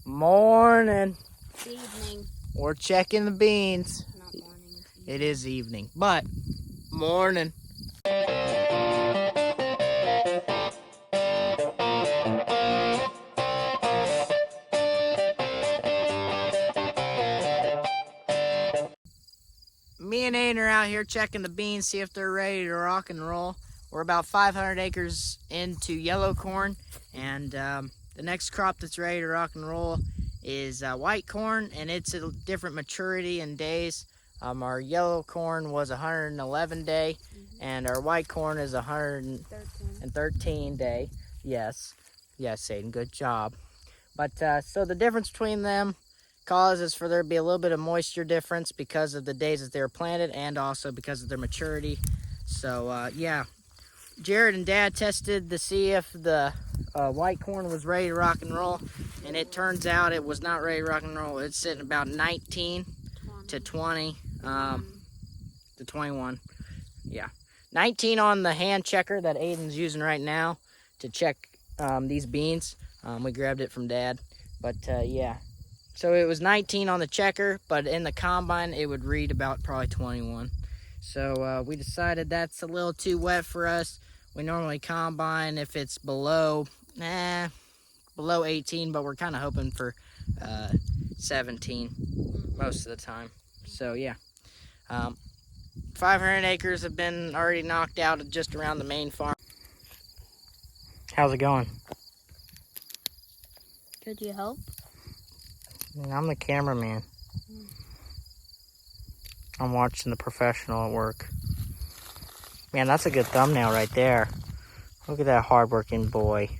Morning. It's evening. We're checking the beans. Not morning. It is evening, but morning. Me and Aden are out here checking the beans, see if they're ready to rock and roll. We're about 500 acres into yellow corn, and the next crop that's ready to rock and roll is white corn, and it's a different maturity and days. Our yellow corn was 111 day, and our white corn is 113 day. Yes, Aden, good job. But so the difference between them causes for there to be a little bit of moisture difference because of the days that they were planted and also because of their maturity. So yeah, Jared and Dad tested to see if the white corn was ready to rock and roll, and it turns out it was not ready to rock and roll. It's sitting about 19 to 20 to 21. Yeah, 19 on the hand checker that Aden's using right now to check these beans. We grabbed it from Dad, but yeah. So it was 19 on the checker, but in the combine, it would read about probably 21. So we decided that's a little too wet for us. We normally combine if it's below 18, but we're kind of hoping for 17 most of the time. So yeah, 500 acres have been already knocked out just around the main farm. How's it going? Could you help? I'm the cameraman. I'm watching the professional at work. Man, that's a good thumbnail right there. Look at that hardworking boy.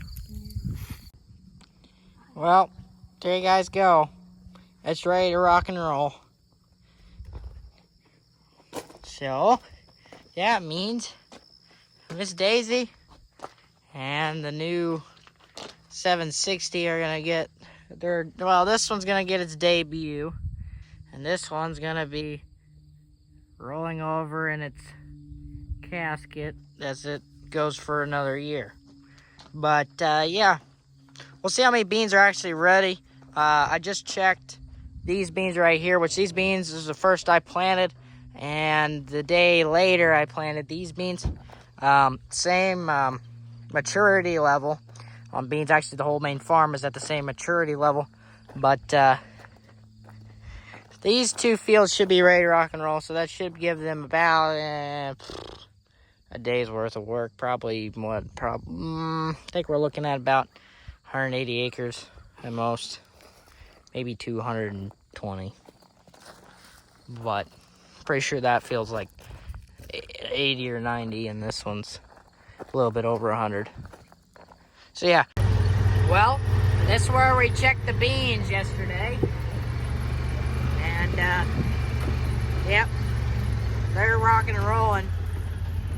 Well, there you guys go. It's ready to rock and roll. So, yeah, it means Miss Daisy and the new 760 are gonna get this one's gonna get its debut, and this one's gonna be rolling over in its casket as it goes for another year. But yeah, we'll see how many beans are actually ready. I just checked these beans right here, which these beans is the first I planted, and the day later I planted these beans. Same maturity level on beans. Actually, the whole main farm is at the same maturity level, but these two fields should be ready to rock and roll, so that should give them about a day's worth of work. Probably what? I think we're looking at about 180 acres at most, maybe 220. But pretty sure that feels like 80 or 90, and this one's a little bit over 100. So yeah. Well, this is where we checked the beans yesterday. And, yep, they're rocking and rolling.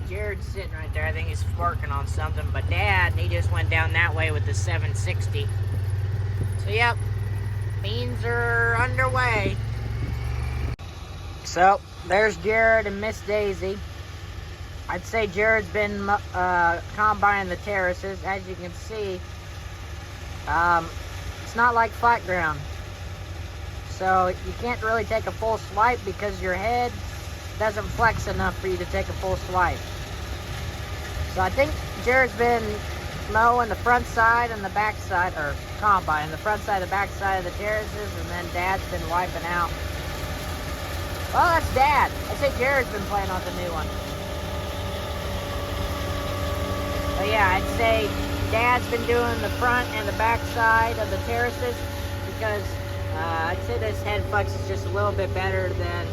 Jared's sitting right there. I think he's working on something. But Dad, he just went down that way with the 760. So, yep, beans are underway. So, there's Jared and Miss Daisy. I'd say Jared's been combining the terraces. As you can see, it's not like flat ground. So you can't really take a full swipe because your head doesn't flex enough for you to take a full swipe. So I think Jared's been mowing the front side and the back side, or combining the front side and the back side of the terraces, and then Dad's been wiping out. Well, that's Dad. I'd say Jared's been playing on the new one. So yeah, I'd say Dad's been doing the front and the back side of the terraces because I'd say this head flex is just a little bit better than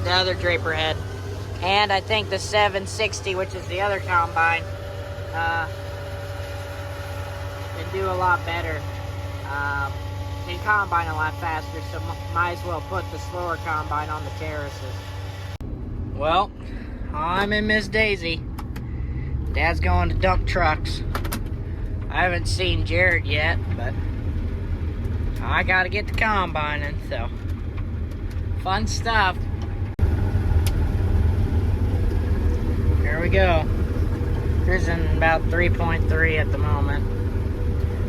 the other Draper head. And I think the 760, which is the other combine, can do a lot better. Can combine a lot faster, so might as well put the slower combine on the terraces. Well, I'm in Miss Daisy. Dad's going to dump trucks. I haven't seen Jared yet, but I gotta get to combining, so fun stuff. Here we go. Cruising about 3.3 at the moment.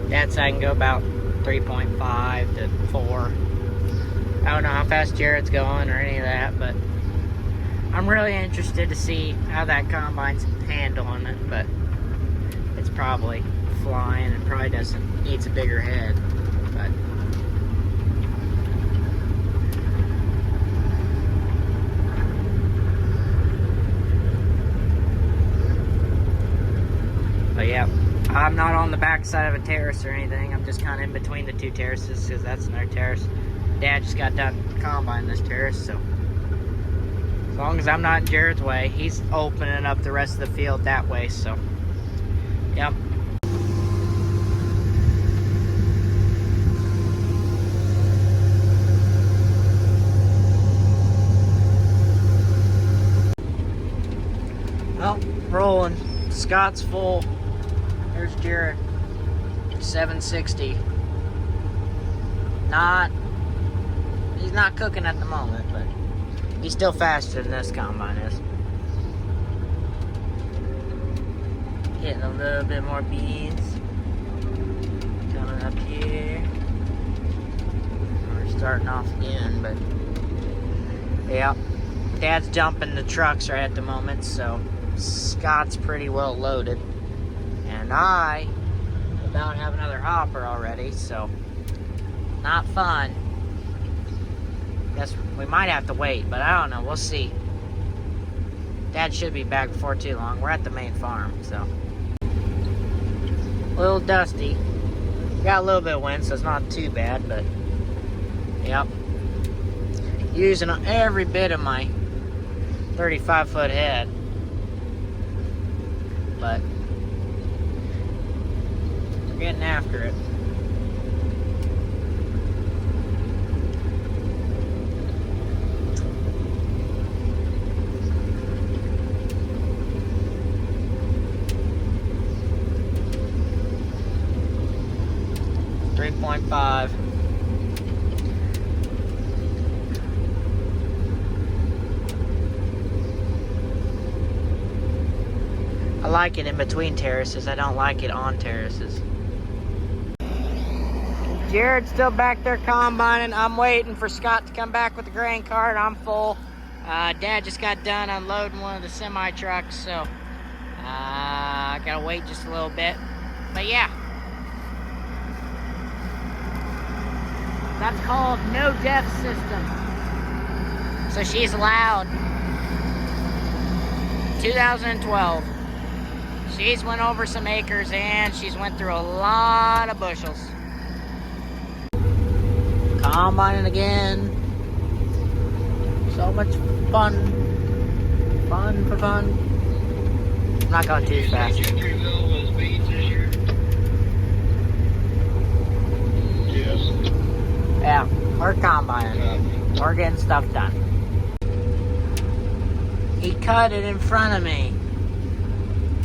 Dad said I can go about 3.5 to 4. I don't know how fast Jared's going or any of that, but I'm really interested to see how that combine's handling it, but it's probably flying and probably needs a bigger head, but yeah, I'm not on the back side of a terrace or anything. I'm just kind of in between the two terraces because that's another terrace. Dad just got done combining this terrace, so as long as I'm not in Jared's way, he's opening up the rest of the field that way, so yep. Well, rolling. Scott's full. There's Jared. 760. He's not cooking at the moment, but he's still faster than this combine is. Getting a little bit more beans. Coming up here. We're starting off again, but yeah. Dad's dumping the trucks right at the moment, so Scott's pretty well loaded. And I about have another hopper already, so not fun. Guess we might have to wait, but I don't know. We'll see. Dad should be back before too long. We're at the main farm, so a little dusty. Got a little bit of wind, so it's not too bad, but yep. Using every bit of my 35-foot head, but we're getting after it. .5. I like it in between terraces. I don't like it on terraces. Jared's still back there combining. I'm waiting for Scott to come back with the grain cart. I'm full. Dad just got done unloading one of the semi trucks, so I gotta wait just a little bit. But yeah. That's called no death system. So she's allowed. 2012. She's went over some acres and she's went through a lot of bushels. Combining again. So much fun. Fun for fun. I'm not going too fast. Yeah, we're combining. We're getting stuff done. He cut it in front of me.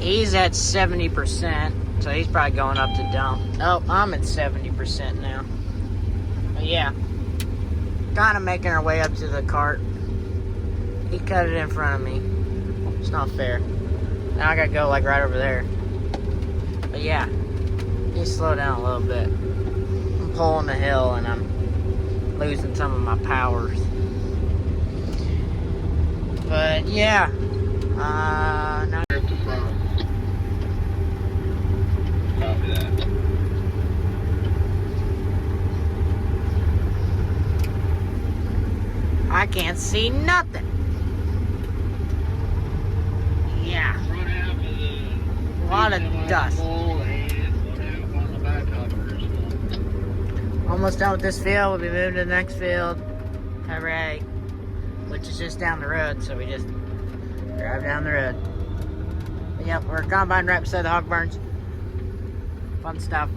He's at 70%, so he's probably going up to dump. Oh, I'm at 70% now. But yeah, kind of making our way up to the cart. He cut it in front of me. It's not fair. Now I gotta go like right over there. But yeah, he slowed down a little bit. I'm pulling the hill and I'm losing some of my powers. But yeah, now Copy that. I can't see nothing. Yeah, a lot of dust. Almost done with this field. We'll be moving to the next field. Hooray. Which is just down the road, so we just drive down the road. But yep, we're combined right beside the hog barns. Fun stuff.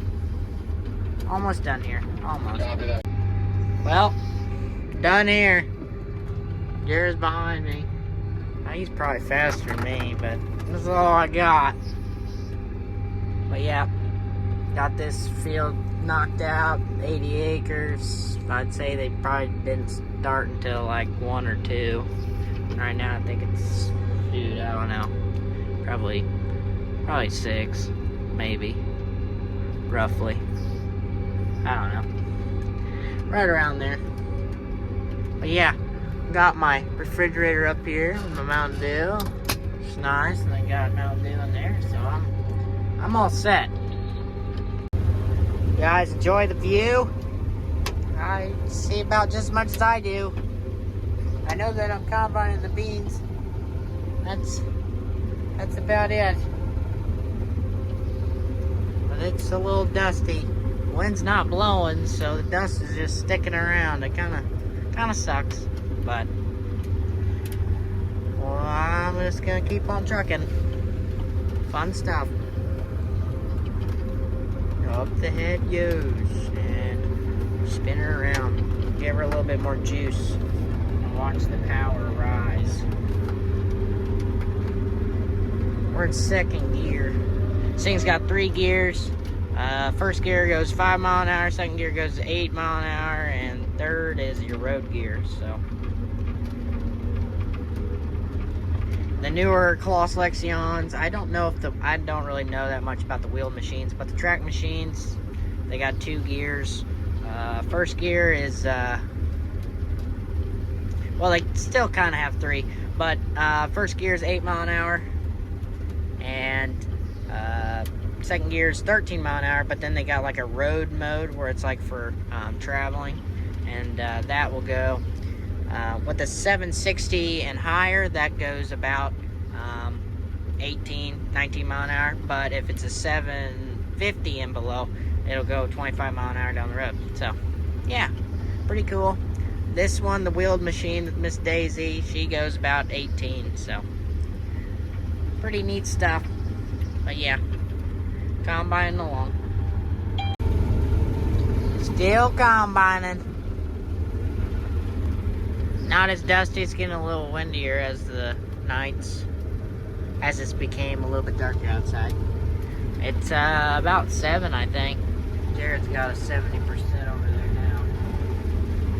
Almost done here. Almost. Well, done here. Jared's behind me. He's probably faster than me, but that's all I got. But yeah, got this field knocked out, 80 acres. I'd say they probably didn't start until like 1 or 2. Right now I think it's, dude, I don't know. Probably 6, maybe. Roughly. I don't know. Right around there. But yeah, got my refrigerator up here with my Mountain Dew. It's nice, and I got Mountain Dew in there, so I'm all set. You guys enjoy the view? I see about just as much as I do. I know that I'm combining the beans. That's about it. But it's a little dusty. Wind's not blowing, so the dust is just sticking around. It kind of sucks, but well, I'm just gonna keep on trucking. Fun stuff. Up the head goes and spin her around. Give her a little bit more juice and watch the power rise. We're in second gear. This thing's got 3 gears. First gear goes 5 mile an hour, second gear goes 8 mile an hour, and third is your road gear. So the newer Coloss Lexions, I don't really know that much about the wheeled machines, but the track machines, they got 2 gears. First gear is well, they still kind of have 3, but first gear is 8 mile an hour, and second gear is 13 mile an hour, but then they got like a road mode where it's like for traveling, and that will go with the 760 and higher, that goes about 19 mile an hour, but if it's a 750 and below, it'll go 25 mile an hour down the road. So yeah, pretty cool. This one, the wheeled machine, Miss Daisy, she goes about 18, so pretty neat stuff. But yeah, combining along. Still combining. Not as dusty, it's getting a little windier as the nights, as it's became a little bit darker outside. It's about 7, I think. Jared's got a 70% over there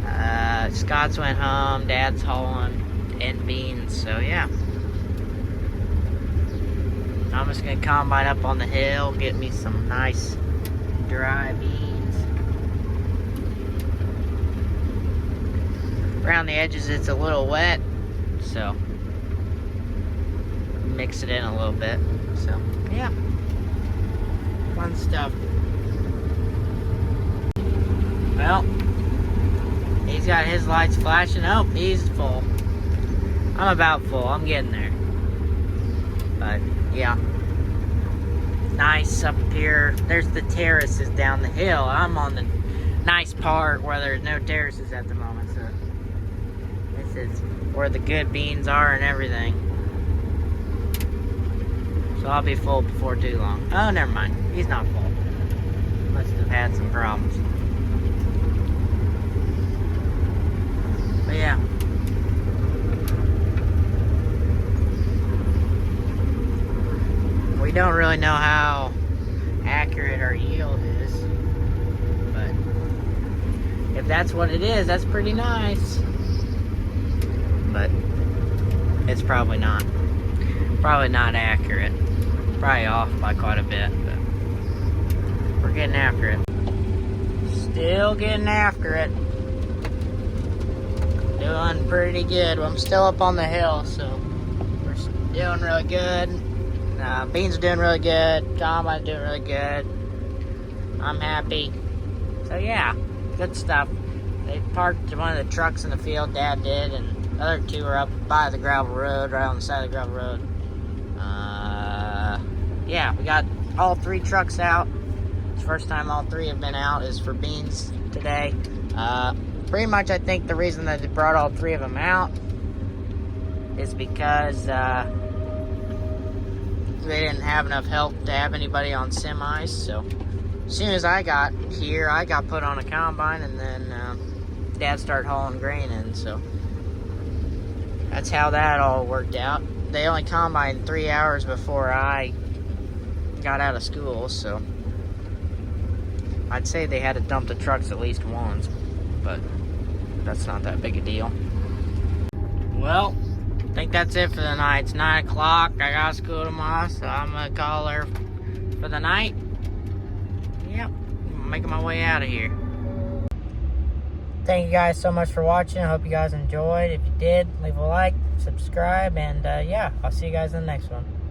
now. Scott's went home, Dad's hauling and beans, so yeah. I'm just gonna combine up on the hill, get me some nice dry beans. Around the edges it's a little wet, so mix it in a little bit. So yeah, fun stuff. Well, he's got his lights flashing. Oh, he's full. I'm about full. I'm getting there. But yeah, nice up here. There's the terraces down the hill. I'm on the nice part where there's no terraces at the moment, so this is where the good beans are and everything. So I'll be full before too long. Oh, never mind. He's not full. Must have had some problems. But yeah. We don't really know how accurate our yield is, but if that's what it is, that's pretty nice. But it's probably not accurate. Probably off by quite a bit, but we're getting after it. Still getting after it. Doing pretty good. Well, I'm still up on the hill, so we're doing really good. Beans are doing really good. Combine's doing really good. I'm happy. So yeah, good stuff. They parked one of the trucks in the field, Dad did, and the other 2 are up by the gravel road, right on the side of the gravel road. Yeah, we got all 3 trucks out. It's the first time all 3 have been out is for beans today. Pretty much I think the reason that they brought all 3 of them out is because they didn't have enough help to have anybody on semis. So as soon as I got here, I got put on a combine, and then Dad started hauling grain in. So that's how that all worked out. They only combined 3 hours before I got out of school, so I'd say they had to dump the trucks at least once, but that's not that big a deal. Well, I think that's it for the night. It's 9 o'clock. I got school tomorrow, so I'm gonna call her for the night. Yep, I'm making my way out of here. Thank you guys so much for watching. I hope you guys enjoyed. If you did, leave a like, subscribe, and yeah, I'll see you guys in the next one.